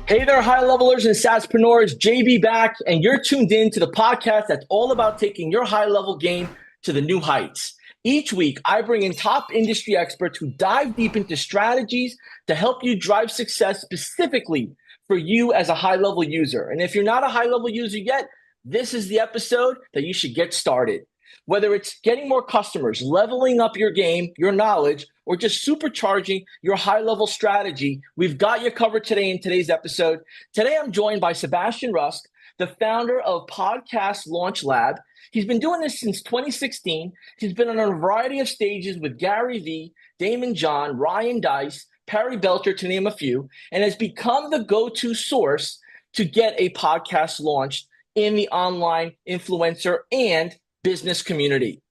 Hey there, high levelers and SaaSpreneurs. JB back, and you're tuned in to the podcast that's all about taking your high level game to the new heights. Each week, I bring in top industry experts who dive deep into strategies to help you drive success specifically for you as a high level user. And if you're not a high level user yet, this is the episode that you should get started. Whether it's getting more customers, leveling up your game, your knowledge, or just supercharging your high-level strategy, we've got you covered today in today's episode. Today, I'm joined by Sebastian Rusk, the founder of Podcast Launch Lab. He's been doing this since 2016. He's been on a variety of stages with Gary Vee, Damon John, Ryan Dice, Perry Belcher, to name a few, and has become the go-to source to get a podcast launched in the online influencer and business community.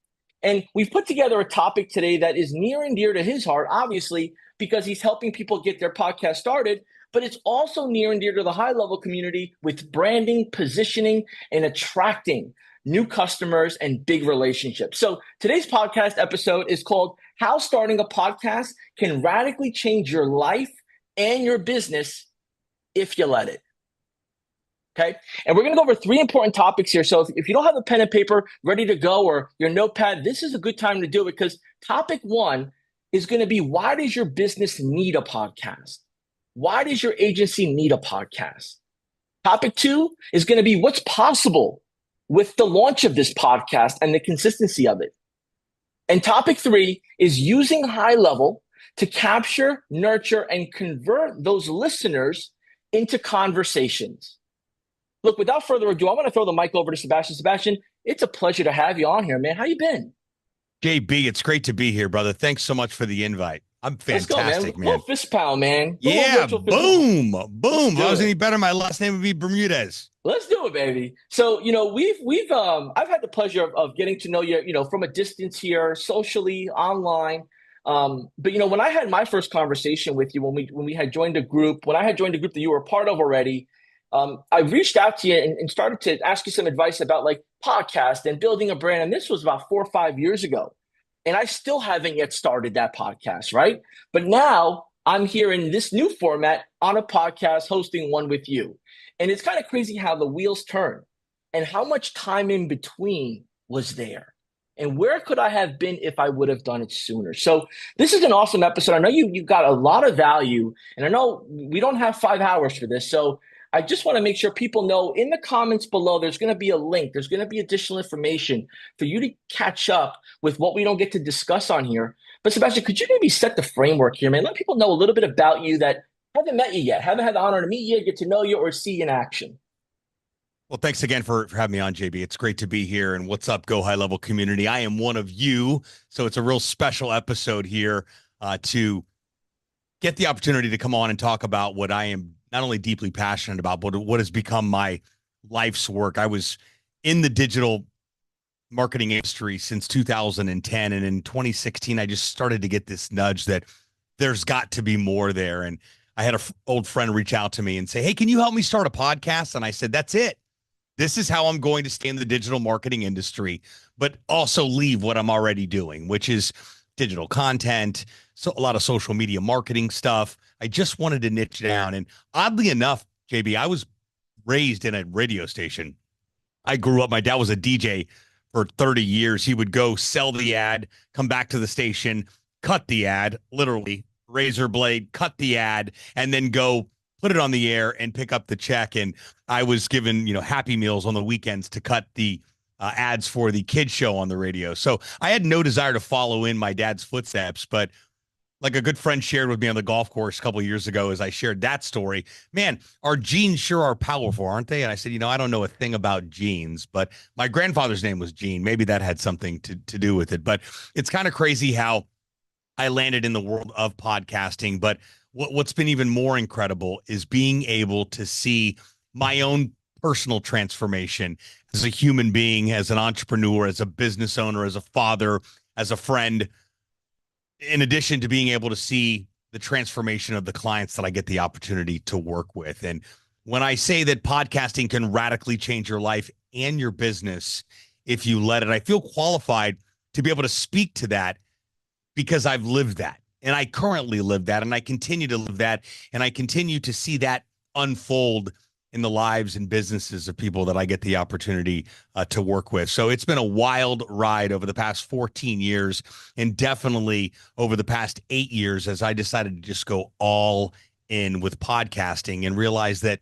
And we've put together a topic today that is near and dear to his heart, obviously, because he's helping people get their podcast started, but it's also near and dear to the high level community with branding, positioning, and attracting new customers and big relationships. So today's podcast episode is called How Starting a Podcast Can Radically Change Your Life and Your Business If You Let It. Okay. And we're going to go over three important topics here. So if you don't have a pen and paper ready to go or your notepad, this is a good time to do it, because topic one is going to be, why does your business need a podcast? Why does your agency need a podcast? Topic two is going to be, what's possible with the launch of this podcast and the consistency of it. And topic three is using HighLevel to capture, nurture, and convert those listeners into conversations. Look, without further ado, I want to throw the mic over to Sebastian. Sebastian, it's a pleasure to have you on here, man. How you been? JB, it's great to be here, brother. Thanks so much for the invite. I'm fantastic, Let's go, man. man. Little fist pound, man. Yeah, boom. If I was any better, my last name would be Bermudez. Let's do it, baby. So, I've had the pleasure of getting to know you, from a distance here, socially, online. But when I had my first conversation with you, when we had joined a group, when I had joined a group that you were a part of already, I reached out to you and started to ask you some advice about like podcast and building a brand. And this was about 4 or 5 years ago. And I still haven't yet started that podcast, right? But now I'm here in this new format on a podcast, hosting one with you. And it's kind of crazy how the wheels turn and how much time in between was there. And where could I have been if I would have done it sooner? So this is an awesome episode. I know you got a lot of value, and I know we don't have 5 hours for this. So I just want to make sure people know, in the comments below, there's going to be a link. There's going to be additional information for you to catch up with what we don't get to discuss on here. But Sebastian, could you maybe set the framework here, man? Let people know a little bit about you that haven't met you yet, haven't had the honor to meet you, get to know you, or see you in action. Well, thanks again for having me on, JB. It's great to be here. And what's up, Go High Level community? I am one of you. So it's a real special episode here to get the opportunity to come on and talk about what I am not only deeply passionate about, but what has become my life's work. I was in the digital marketing industry since 2010. And in 2016, I just started to get this nudge that there's got to be more there. And I had an old friend reach out to me and say, hey, can you help me start a podcast? And I said, that's it. This is how I'm going to stay in the digital marketing industry, but also leave what I'm already doing, which is digital content, so a lot of social media marketing stuff. I just wanted to niche down. And oddly enough, JB, I was raised in a radio station. I grew up, my dad was a DJ for 30 years. He would go sell the ad, come back to the station, cut the ad, literally razor blade, cut the ad, and then go put it on the air and pick up the check. And I was given, Happy Meals on the weekends to cut the ads for the kids show on the radio. So I had no desire to follow in my dad's footsteps, but like a good friend shared with me on the golf course a couple of years ago, as I shared that story, man, our genes sure are powerful, aren't they? And I said, I don't know a thing about genes, but my grandfather's name was Gene. Maybe that had something to do with it, but it's kind of crazy how I landed in the world of podcasting. But what's been even more incredible is being able to see my own personal transformation as a human being, as an entrepreneur, as a business owner, as a father, as a friend, in addition to being able to see the transformation of the clients that I get the opportunity to work with. And when I say that podcasting can radically change your life and your business if you let it, I feel qualified to be able to speak to that because I've lived that. And I currently live that, and I continue to live that, and I continue to see that unfold in the lives and businesses of people that I get the opportunity to work with. So it's been a wild ride over the past 14 years, and definitely over the past 8 years as I decided to just go all in with podcasting and realize that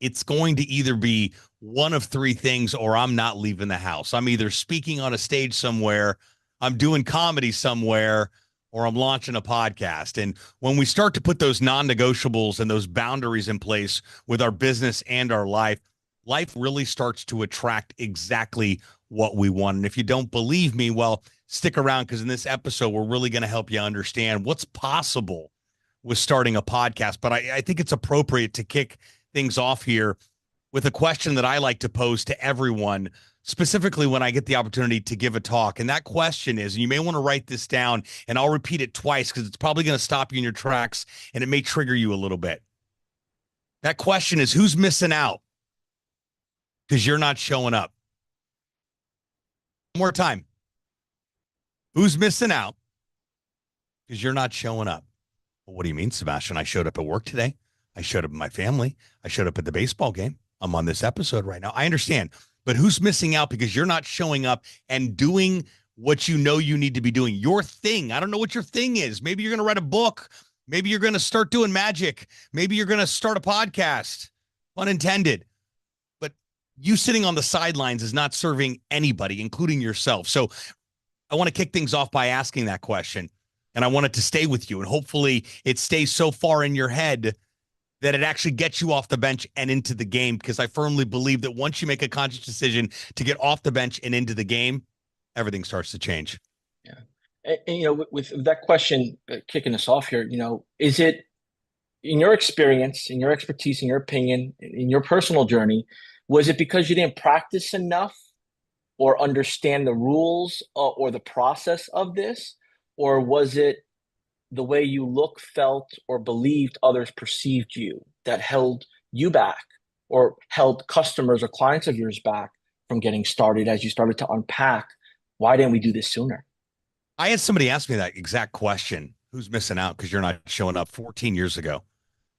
it's going to either be one of three things, or I'm not leaving the house. I'm either speaking on a stage somewhere, I'm doing comedy somewhere, or I'm launching a podcast. And when we start to put those non-negotiables and those boundaries in place with our business and our life, life really starts to attract exactly what we want. And if you don't believe me, well, stick around, because in this episode, we're really going to help you understand what's possible with starting a podcast. But I think it's appropriate to kick things off here with a question that I like to pose to everyone, specifically when I get the opportunity to give a talk. And that question is, and you may want to write this down, and I'll repeat it twice because it's probably going to stop you in your tracks and it may trigger you a little bit. That question is, who's missing out because you're not showing up? One more time. Who's missing out because you're not showing up? Well, what do you mean, Sebastian? I showed up at work today. I showed up with my family. I showed up at the baseball game. I'm on this episode right now. I understand. But who's missing out because you're not showing up and doing what you know you need to be doing? Your thing. I don't know what your thing is. Maybe you're going to write a book. Maybe you're going to start doing magic. Maybe you're going to start a podcast. Unintended. But you sitting on the sidelines is not serving anybody, including yourself. So I want to kick things off by asking that question. And I want it to stay with you. And hopefully it stays so far in your head that it actually gets you off the bench and into the game, because I firmly believe that once you make a conscious decision to get off the bench and into the game, everything starts to change. Yeah. And with that question kicking us off here, is it, in your experience, in your expertise, in your opinion, in your personal journey, was it because you didn't practice enough or understand the rules or the process of this? Or was it the way you look, felt, or believed others perceived you that held you back, or held customers or clients of yours back from getting started as you started to unpack, why didn't we do this sooner? I had somebody ask me that exact question. Who's missing out because you're not showing up 14 years ago?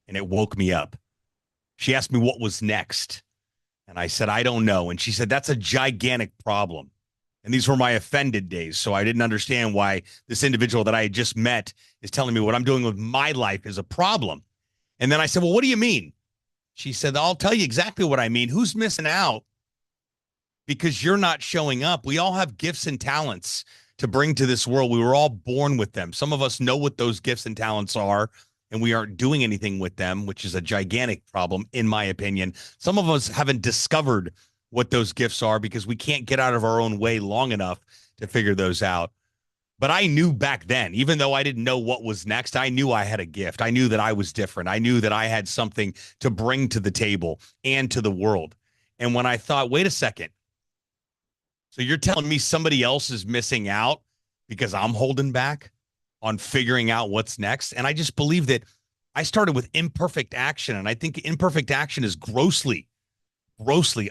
And it woke me up. She asked me what was next. And I said, I don't know. And she said, that's a gigantic problem. And these were my offended days. So I didn't understand why this individual that I had just met is telling me what I'm doing with my life is a problem. And then I said, well, what do you mean? She said, I'll tell you exactly what I mean. Who's missing out because you're not showing up? We all have gifts and talents to bring to this world. We were all born with them. Some of us know what those gifts and talents are, and we aren't doing anything with them, which is a gigantic problem, in my opinion. Some of us haven't discovered what those gifts are because we can't get out of our own way long enough to figure those out. But I knew back then, even though I didn't know what was next, I knew I had a gift. I knew that I was different. I knew that I had something to bring to the table and to the world. And when I thought, wait a second, so you're telling me somebody else is missing out because I'm holding back on figuring out what's next? And I just believe that I started with imperfect action. And I think imperfect action is grossly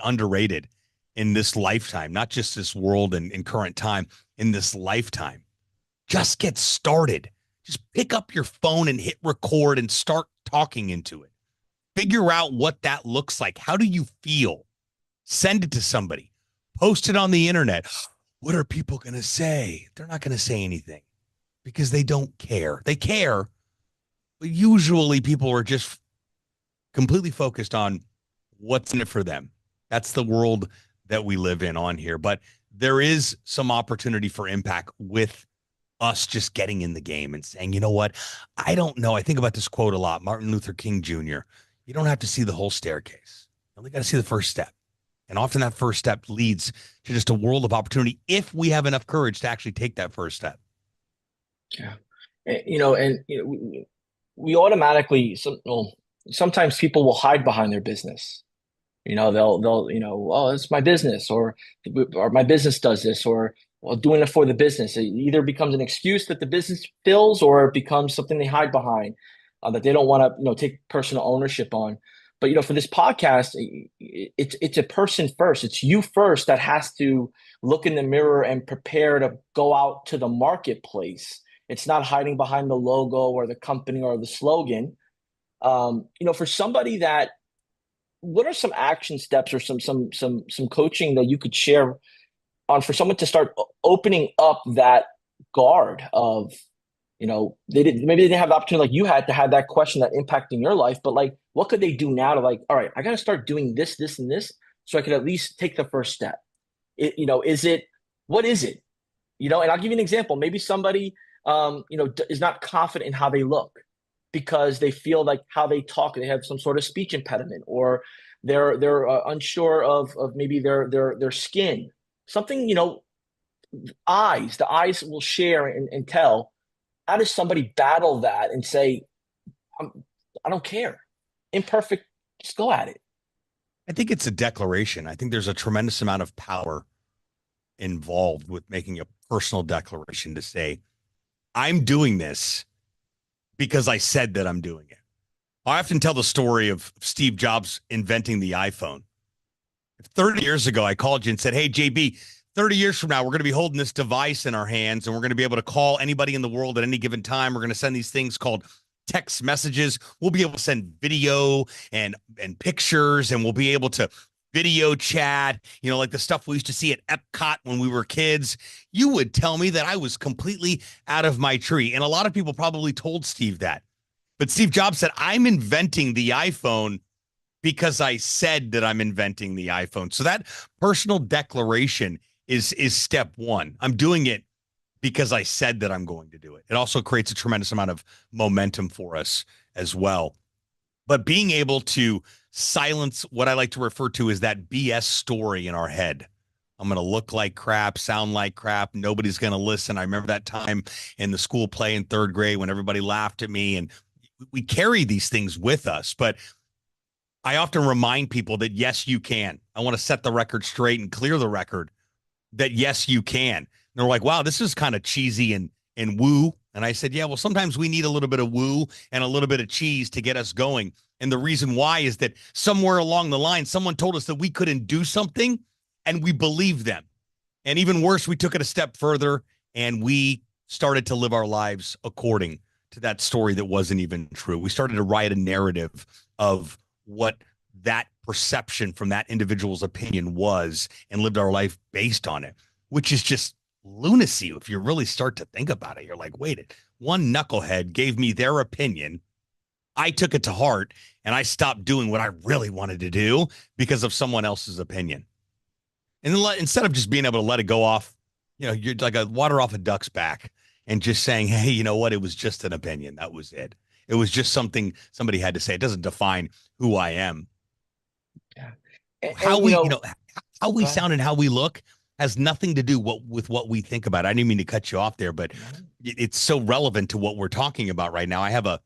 underrated in this lifetime, not just this world and in current time, in this lifetime. Just get started. Just pick up your phone and hit record and start talking into it. Figure out what that looks like. How do you feel? Send it to somebody. Post it on the internet. What are people going to say? They're not going to say anything because they don't care. They care, but usually people are just completely focused on what's in it for them. That's the world that we live in on here. But there is some opportunity for impact with us just getting in the game and saying, you know what? I don't know. I think about this quote a lot. Martin Luther King Jr. You don't have to see the whole staircase. You only got to see the first step. And often that first step leads to just a world of opportunity if we have enough courage to actually take that first step. Yeah. We automatically, sometimes people will hide behind their business. They'll oh, it's my business, or my business does this, or well, doing it for the business. It either becomes an excuse that the business fills, or it becomes something they hide behind that they don't want to, take personal ownership on. But for this podcast, it's a person first. It's you first that has to look in the mirror and prepare to go out to the marketplace. It's not hiding behind the logo or the company or the slogan. For somebody that, what are some action steps or some coaching that you could share on for someone to start opening up that guard of, maybe they didn't have the opportunity like you had to have that question that impacting your life, but like, what could they do now to like, all right, I got to start doing this, this, and this, so I could at least take the first step. Is it, what is it? And I'll give you an example. Maybe somebody, is not confident in how they look because they feel like how they talk, they have some sort of speech impediment, or they're unsure of maybe their skin, something, the eyes will share and tell. How does somebody battle that and say, I don't care, imperfect, just go at it? I think it's a declaration. I think there's a tremendous amount of power involved with making a personal declaration to say, I'm doing this because I said that I'm doing it. I often tell the story of Steve Jobs inventing the iPhone. 30 years ago, I called you and said, hey, JB, 30 years from now, we're going to be holding this device in our hands and we're going to be able to call anybody in the world at any given time. We're going to send these things called text messages. We'll be able to send video and pictures, and we'll be able to video chat, like the stuff we used to see at Epcot when we were kids. You would tell me that I was completely out of my tree. And a lot of people probably told Steve that. But Steve Jobs said, I'm inventing the iPhone because I said that I'm inventing the iPhone. So that personal declaration is step one. I'm doing it because I said that I'm going to do it. It also creates a tremendous amount of momentum for us as well. But being able to silence what I like to refer to as that BS story in our head. I'm going to look like crap, sound like crap. Nobody's going to listen. I remember that time in the school play in third grade when everybody laughed at me, and we carry these things with us. But I often remind people that, yes, you can. I want to set the record straight and clear the record that, yes, you can. And they're like, wow, this is kind of cheesy and woo. And I said, yeah, well, sometimes we need a little bit of woo and a little bit of cheese to get us going. And the reason why is that somewhere along the line, someone told us that we couldn't do something, and we believed them. And even worse, we took it a step further and we started to live our lives according to that story that wasn't even true. We started to write a narrative of what that perception from that individual's opinion was and lived our life based on it, which is just lunacy. If you really start to think about it, you're like, wait, one knucklehead gave me their opinion. I took it to heart and I stopped doing what I really wanted to do because of someone else's opinion. And instead of just being able to let it go off, you're like a water off a duck's back and just saying, hey, you know what? It was just an opinion. That was it. It was just something somebody had to say. It doesn't define who I am. Yeah. How And we, how we go ahead. sound and how we look has nothing to do with what we think about. I didn't mean to cut you off there, but it's so relevant to what we're talking about right now. I have a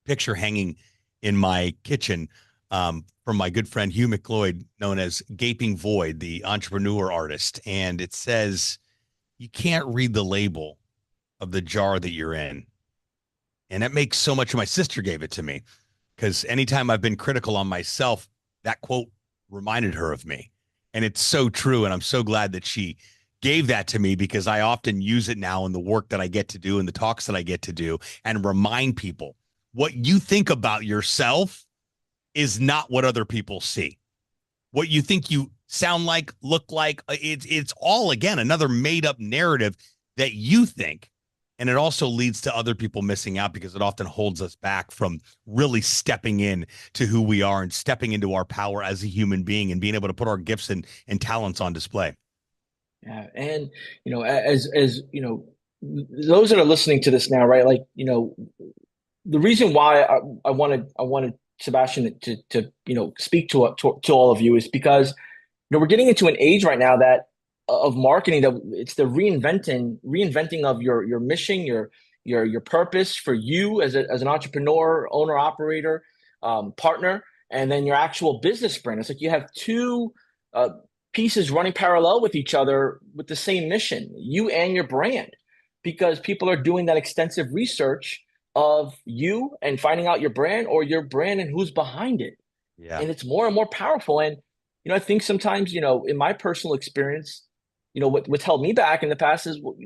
picture hanging in my kitchen from my good friend Hugh McLeod, known as Gaping Void, the entrepreneur artist. And it says, you can't read the label of the jar that you're in. And that makes so much. My sister gave it to me because anytime I've been critical on myself, that quote reminded her of me. And it's so true. And I'm so glad that she gave that to me because I often use it now in the work that I get to do and the talks that I get to do, and remind people what you think about yourself is not what other people see. What you think you sound like, look like, it's all, again, another made up narrative that you think. And it also leads to other people missing out because it often holds us back from really stepping in to who we are and stepping into our power as a human being and being able to put our gifts and talents on display. Yeah. And, as those that are listening to this now, right? Like, the reason why I wanted Sebastian to speak to all of you is because we're getting into an age right now that of marketing, that it's the reinventing of your mission, your purpose for you as an entrepreneur, owner, operator, partner, and then your actual business brand. It's like you have two uh, pieces running parallel with each other with the same mission, you and your brand, because people are doing that extensive research of you and finding out your brand or your brand and who's behind it. Yeah. And it's more and more powerful. And, I think sometimes, in my personal experience, what's held me back in the past is, well,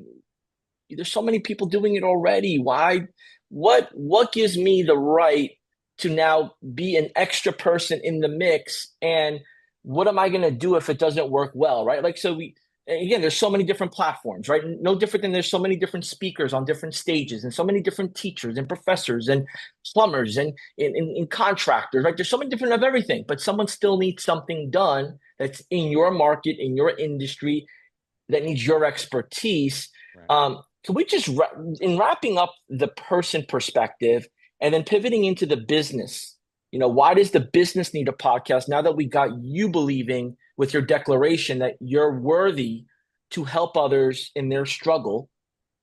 there's so many people doing it already. Why, what gives me the right to now be an extra person in the mix. And what am I going to do if it doesn't work well, right? Like, so again, there's so many different platforms, right? No different than there's so many different speakers on different stages and so many different teachers and professors and plumbers and in contractors, right? There's so many different of everything, but someone still needs something done that's in your market, in your industry, that needs your expertise. Right. Can we just, in wrapping up the person perspective and then pivoting into the business, why does the business need a podcast now that we got you believing with your declaration that you're worthy to help others in their struggle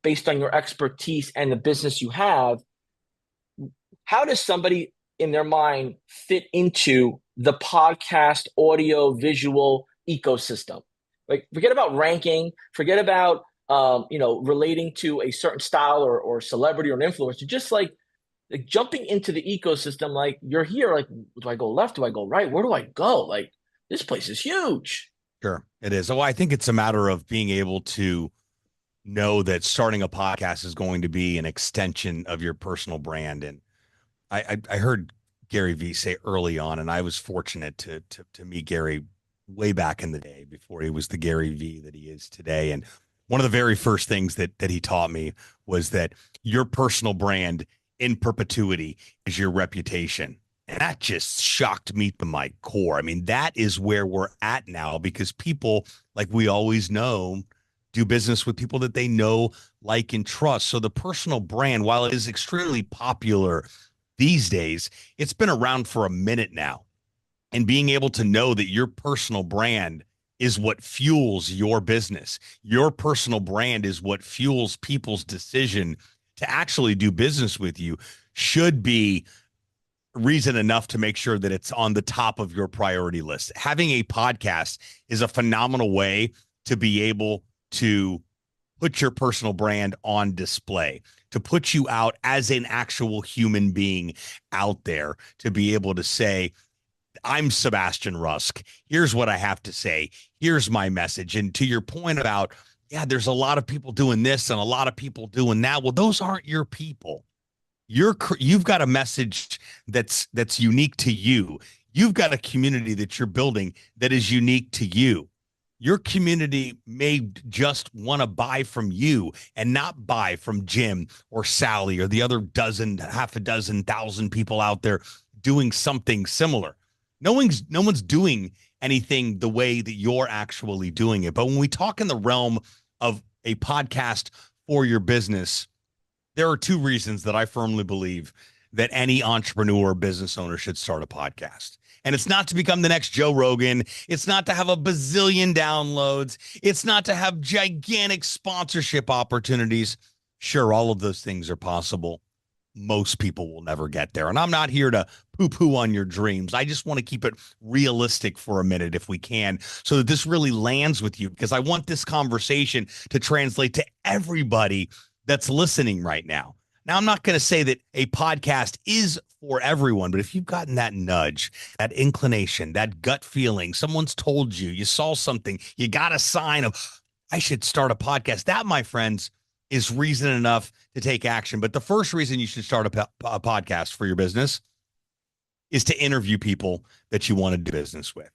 based on your expertise and the business you have? How does somebody in their mind fit into the podcast audio visual ecosystem? Like, forget about ranking, forget about relating to a certain style or celebrity or an influencer. Just like jumping into the ecosystem. Like, you're here. Like, do I go left? Do I go right? Where do I go? Like, this place is huge. Sure, it is. Well, I think it's a matter of being able to know that starting a podcast is going to be an extension of your personal brand. And I heard Gary Vee say early on, and I was fortunate to meet Gary way back in the day before he was the Gary Vee that he is today. And one of the very first things that he taught me was that your personal brand in perpetuity is your reputation. And that just shocked me to my core. I mean, that is where we're at now, because people, like we always know, do business with people that they know, like, and trust. So the personal brand, while it is extremely popular these days, it's been around for a minute now. And being able to know that your personal brand is what fuels your business. Your personal brand is what fuels people's decision to actually do business with you should be reason enough to make sure that it's on the top of your priority list. Having a podcast is a phenomenal way to be able to put your personal brand on display, to put you out as an actual human being out there, to be able to say, I'm Sebastian Rusk. Here's what I have to say. Here's my message. And to your point about, yeah, there's a lot of people doing this and a lot of people doing that. Well, those aren't your people. You've got a message that's unique to you. You've got a community that you're building that is unique to you. Your community may just want to buy from you and not buy from Jim or Sally or the other half a dozen thousand people out there doing something similar. No one's doing anything the way that you're actually doing it. But when we talk in the realm of a podcast for your business, there are two reasons that I firmly believe that any entrepreneur or business owner should start a podcast. And it's not to become the next Joe Rogan. It's not to have a bazillion downloads. It's not to have gigantic sponsorship opportunities. Sure, all of those things are possible. Most people will never get there. And I'm not here to poo-poo on your dreams. I just want to keep it realistic for a minute if we can, so that this really lands with you, because I want this conversation to translate to everybody that's listening right now. Now, I'm not going to say that a podcast is for everyone, but if you've gotten that nudge, that inclination, that gut feeling, someone's told you, you saw something, you got a sign of, I should start a podcast, that, my friends, is reason enough to take action. But the first reason you should start a podcast for your business is to interview people that you want to do business with.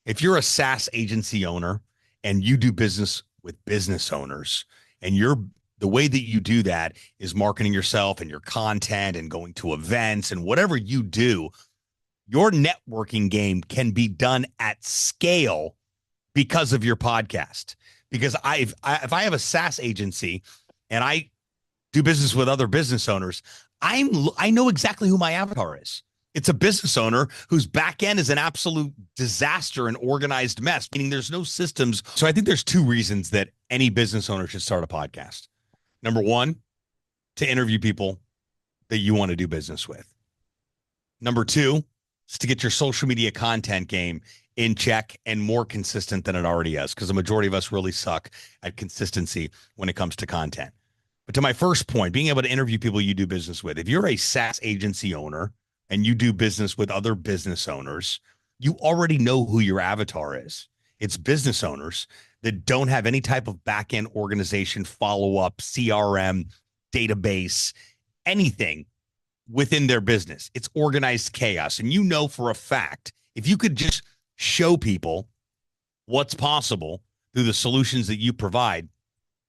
If you're a SaaS agency owner and you do business with business owners, and the way that you do that is marketing yourself and your content and going to events and whatever you do, your networking game can be done at scale because of your podcast. Because if I have a SaaS agency and I do business with other business owners, I know exactly who my avatar is. It's a business owner whose back end is an absolute disaster and organized mess, meaning there's no systems. So I think there's two reasons that any business owner should start a podcast. Number one, to interview people that you want to do business with. Number two is to get your social media content game in check and more consistent than it already is, because the majority of us really suck at consistency when it comes to content. But to my first point, being able to interview people you do business with. If you're a SaaS agency owner and you do business with other business owners, you already know who your avatar is. It's business owners that don't have any type of back-end organization, follow-up, CRM, database, anything within their business. It's organized chaos. And you know for a fact, if you could just show people what's possible through the solutions that you provide,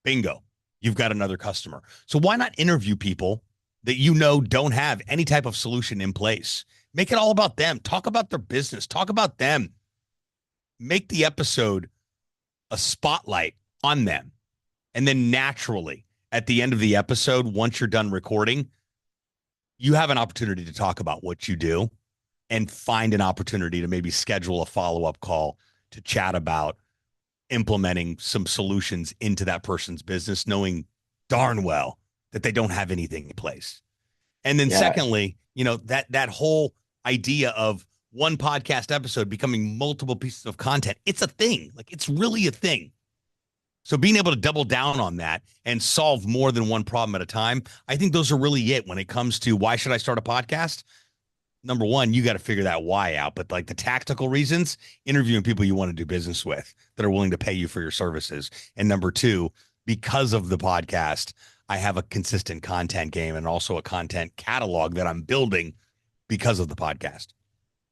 bingo, you've got another customer. So why not interview people that you know don't have any type of solution in place? Make it all about them. Talk about their business. Talk about them. Make the episode a spotlight on them. And then naturally, at the end of the episode, once you're done recording, you have an opportunity to talk about what you do and find an opportunity to maybe schedule a follow-up call to chat about implementing some solutions into that person's business, knowing darn well that they don't have anything in place. And then secondly, that whole idea of one podcast episode becoming multiple pieces of content, it's a thing. Like, it's really a thing. So being able to double down on that and solve more than one problem at a time, I think those are really it when it comes to why should I start a podcast? Number one, you got to figure that why out. But like the tactical reasons, interviewing people you want to do business with that are willing to pay you for your services. And number two, because of the podcast, I have a consistent content game and also a content catalog that I'm building because of the podcast.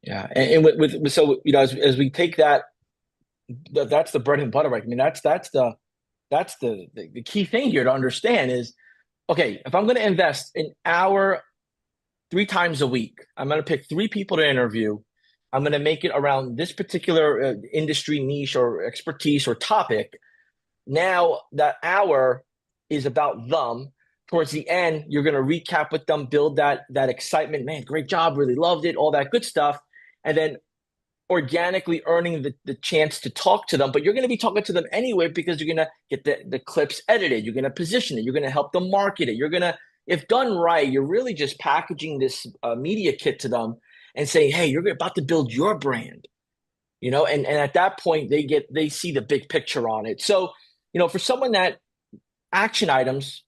Yeah. And with so, as we take that's the bread and butter, right? I mean, that's the key thing here to understand is, okay, if I'm going to invest an hour 3 times a week, I'm going to pick 3 people to interview. I'm going to make it around this particular industry niche or expertise or topic. Now that hour is about them. Towards the end, you're going to recap with them, build that excitement. Man, great job. Really loved it. All that good stuff. And then organically earning the chance to talk to them, but you're going to be talking to them anyway because you're going to get the clips edited. You're going to position it. You're going to help them market it. You're going to, if done right, you're really just packaging this media kit to them and saying, hey, you're about to build your brand, and at that point they see the big picture on it. So, for someone that action items,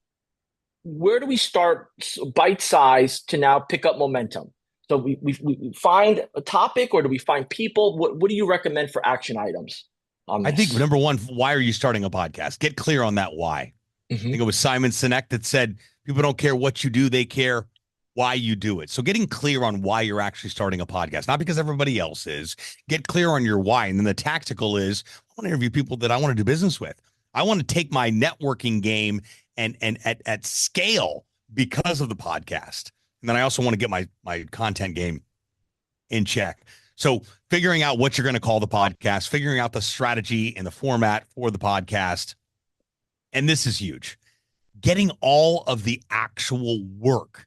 where do we start bite size to now pick up momentum? So we find a topic, or do we find people? What do you recommend for action items on this? I think number one, why are you starting a podcast? Get clear on that why. Mm-hmm. I think it was Simon Sinek that said, people don't care what you do, they care why you do it. So getting clear on why you're actually starting a podcast, not because everybody else is. Get clear on your why. And then the tactical is, I want to interview people that I want to do business with. I want to take my networking game and at scale because of the podcast. And then I also want to get my content game in check. So figuring out what you're going to call the podcast, figuring out the strategy and the format for the podcast. And this is huge. Getting all of the actual work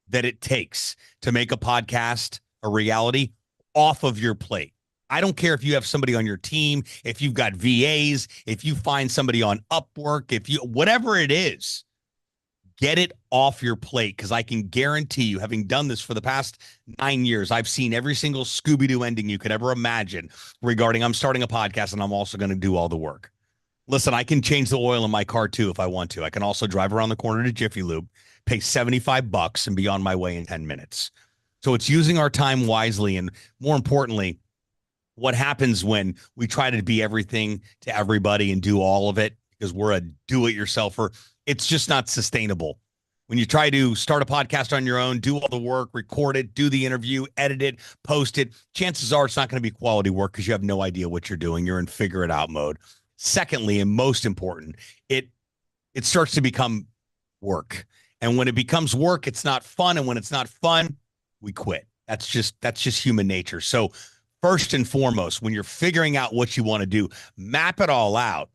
that it takes to make a podcast a reality off of your plate. I don't care if you have somebody on your team, if you've got VAs, if you find somebody on Upwork, whatever it is, get it off your plate, because I can guarantee you, having done this for the past 9 years, I've seen every single Scooby-Doo ending you could ever imagine regarding I'm starting a podcast and I'm also going to do all the work. Listen, I can change the oil in my car too if I want to. I can also drive around the corner to Jiffy Lube, pay $75 and be on my way in 10 minutes. So it's using our time wisely. And more importantly, what happens when we try to be everything to everybody and do all of it because we're a do-it-yourselfer, it's just not sustainable. When you try to start a podcast on your own, do all the work, record it, do the interview, edit it, post it, chances are it's not going to be quality work because you have no idea what you're doing. You're in figure it out mode. Secondly, and most important, it starts to become work. And when it becomes work, it's not fun. And when it's not fun, we quit. That's just human nature. So first and foremost, when you're figuring out what you want to do, map it all out.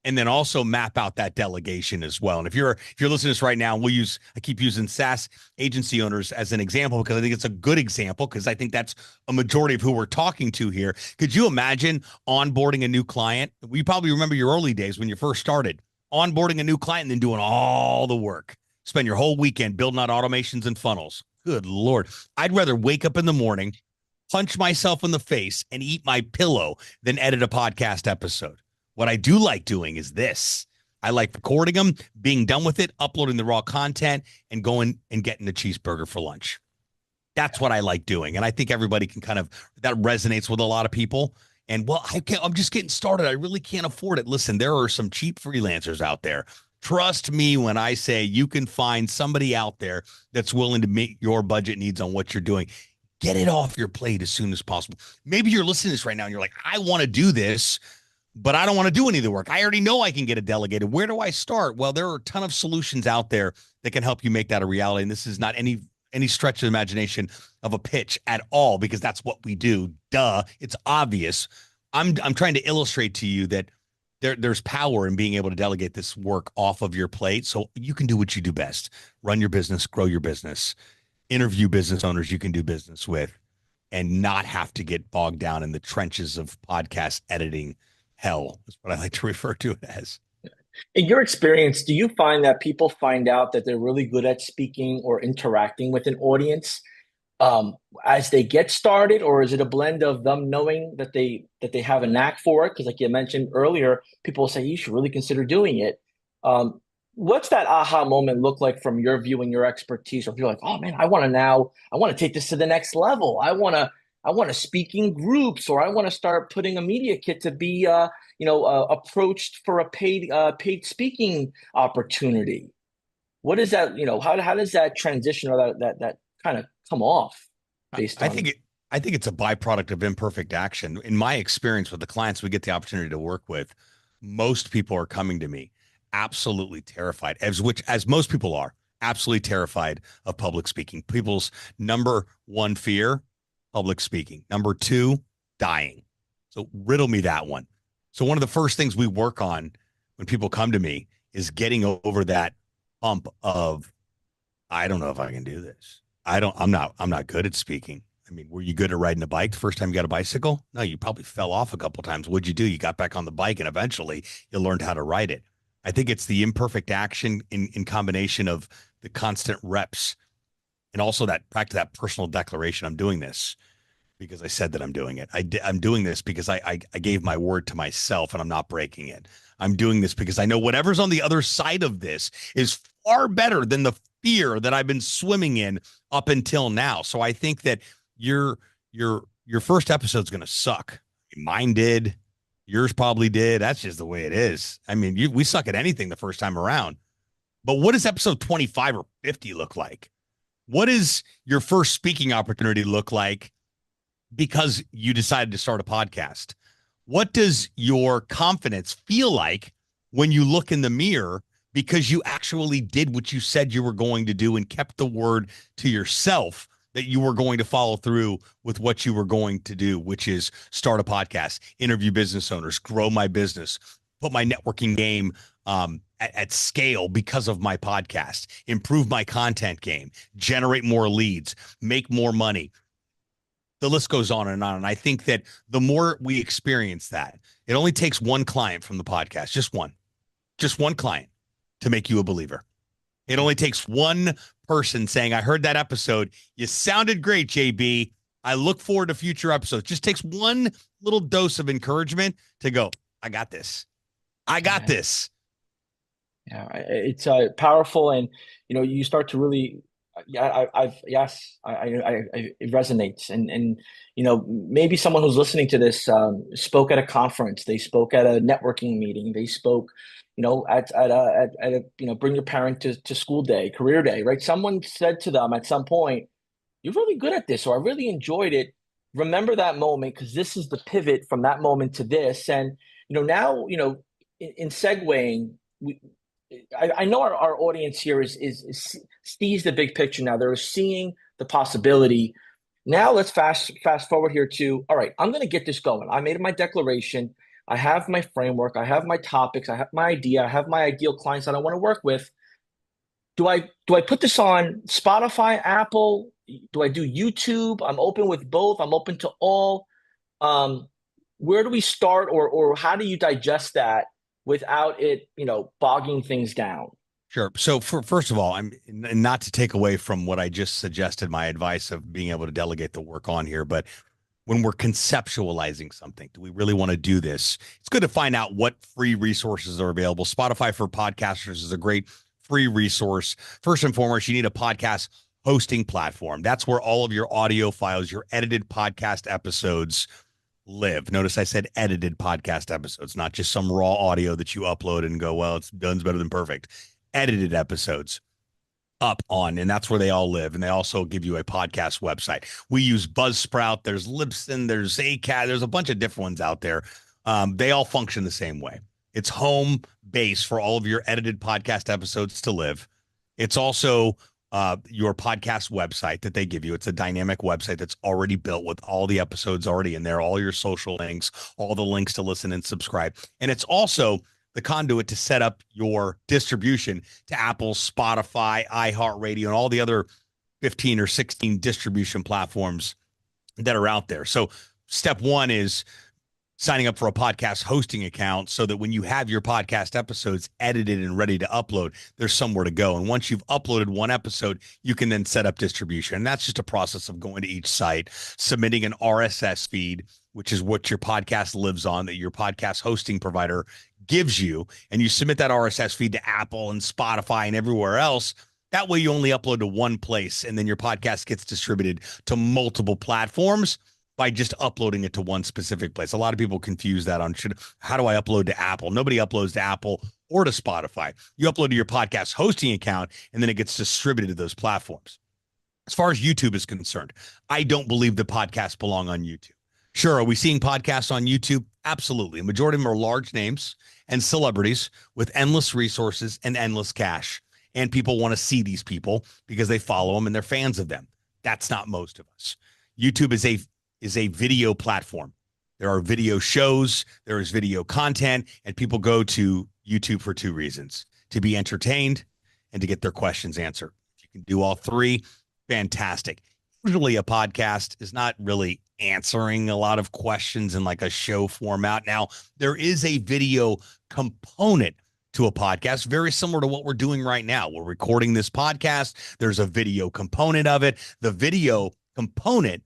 And then also map out that delegation as well. And if you're listening to this right now, I keep using SaaS agency owners as an example because I think it's a good example, because I think that's a majority of who we're talking to here. Could you imagine onboarding a new client? We probably remember your early days when you first started, onboarding a new client and then doing all the work. Spend your whole weekend building out automations and funnels. Good Lord. I'd rather wake up in the morning, punch myself in the face, and eat my pillow than edit a podcast episode. What I do like doing is this. I like recording them, being done with it, uploading the raw content, and going and getting a cheeseburger for lunch. That's what I like doing. And I think everybody can that resonates with a lot of people. And I'm just getting started. I really can't afford it. Listen, there are some cheap freelancers out there Trust me when I say you can find somebody out there that's willing to meet your budget needs on what you're doing. Get it off your plate as soon as possible. Maybe you're listening to this right now and you're like, I want to do this, but I don't want to do any of the work. I already know I can get it delegated. Where do I start? Well, there are a ton of solutions out there that can help you make that a reality. And this is not any stretch of imagination of a pitch at all, because that's what we do. Duh. It's obvious. I'm trying to illustrate to you that there's power in being able to delegate this work off of your plate so you can do what you do best. Run your business, grow your business, interview business owners you can do business with, and not have to get bogged down in the trenches of podcast editing hell, is what I like to refer to it as. In your experience, do you find that people find out that they're really good at speaking or interacting with an audience as they get started, or is it a blend of them knowing that they have a knack for it? Because, like you mentioned earlier, people will say you should really consider doing it. What's that aha moment look like from your view and your expertise? Or if you're like, oh man, I want to take this to the next level. I want to speak in groups, or I want to start putting a media kit to be approached for a paid speaking opportunity. What is that? How does that transition, or that kind of come off based I on? think it's a byproduct of imperfect action. In my experience with the clients we get the opportunity to work with, most people are coming to me absolutely terrified, as most people are, absolutely terrified of public speaking. People's number one fear, public speaking. Number two, dying. So riddle me that one. So one of the first things we work on when people come to me is getting over that hump of, I don't know if I can do this. I'm not good at speaking. I mean, were you good at riding a bike the first time you got a bicycle? No, you probably fell off a couple of times. What'd you do? You got back on the bike and eventually you learned how to ride it. I think it's the imperfect action in combination of the constant reps and also that back to that personal declaration. I'm doing this because I said that I'm doing it. I'm doing this because I gave my word to myself and I'm not breaking it. I'm doing this because I know whatever's on the other side of this is far better than the fear that I've been swimming in up until now. So I think that your first episode's going to suck. Mine did. Yours probably did. That's just the way it is. I mean, we suck at anything the first time around. But what does episode 25 or 50 look like? What does your first speaking opportunity look like because you decided to start a podcast? What does your confidence feel like when you look in the mirror because you actually did what you said you were going to do and kept the word to yourself that you were going to follow through with what you were going to do, which is start a podcast, interview business owners, grow my business, put my networking game at scale because of my podcast, improve my content game, generate more leads, make more money. The list goes on and on. And I think that the more we experience that, it only takes one client from the podcast, just one client to make you a believer. It only takes one person saying, I heard that episode. You sounded great, JB. I look forward to future episodes. Just takes one little dose of encouragement to go, I got this. I got this. Yeah, it's powerful. And, you start to really, it resonates. And, maybe someone who's listening to this spoke at a conference, they spoke at a networking meeting, they spoke, at a bring your parent to school day, career day, right? Someone said to them at some point, you're really good at this, or I really enjoyed it. Remember that moment, because this is the pivot from that moment to this. And, now, in segueing, I know our audience here sees the big picture now. They're seeing the possibility. Now let's fast forward here to, all right, I'm going to get this going. I made my declaration. I have my framework. I have my topics. I have my idea. I have my ideal clients that I want to work with. Do I put this on Spotify, Apple? Do I do YouTube? I'm open with both. I'm open to all. Where do we start, or how do you digest that without it, bogging things down? Sure. So first of all, I'm not to take away from what I just suggested, my advice of being able to delegate the work on here, but when we're conceptualizing something, do we really want to do this? It's good to find out what free resources are available. Spotify for podcasters is a great free resource. First and foremost, you need a podcast hosting platform. That's where all of your audio files, your edited podcast episodes live. Notice I said edited podcast episodes, not just some raw audio that you upload and go, well, it's done's better than perfect. Edited episodes up on, and that's where they all live. And they also give you a podcast website. We use Buzzsprout. There's Libsyn. There's Acast. There's a bunch of different ones out there. They all function the same way. It's home base for all of your edited podcast episodes to live. It's also your podcast website that they give you. It's a dynamic website that's already built with all the episodes already in there, all your social links, all the links to listen and subscribe. And it's also the conduit to set up your distribution to Apple, Spotify, iHeartRadio, and all the other 15 or 16 distribution platforms that are out there. So step one is signing up for a podcast hosting account so that when you have your podcast episodes edited and ready to upload, there's somewhere to go. And once you've uploaded one episode, you can then set up distribution. And that's just a process of going to each site, submitting an RSS feed, which is what your podcast lives on, that your podcast hosting provider gives you. And you submit that RSS feed to Apple and Spotify and everywhere else. That way you only upload to one place, and then your podcast gets distributed to multiple platforms by just uploading it to one specific place. A lot of people confuse that on how do I upload to Apple? Nobody uploads to Apple or to Spotify. You upload to your podcast hosting account, and then it gets distributed to those platforms. As far as YouTube is concerned, I don't believe the podcasts belong on YouTube. Sure, are we seeing podcasts on YouTube? Absolutely. A majority of them are large names and celebrities with endless resources and endless cash. And people want to see these people because they follow them and they're fans of them. That's not most of us. YouTube is a video platform. There are video shows, there is video content, and people go to YouTube for two reasons: to be entertained and to get their questions answered. If you can do all three, fantastic. Usually a podcast is not really answering a lot of questions in like a show format. Now, there is a video component to a podcast, very similar to what we're doing right now. We're recording this podcast. There's a video component of it. The video component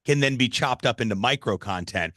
can then be chopped up into micro content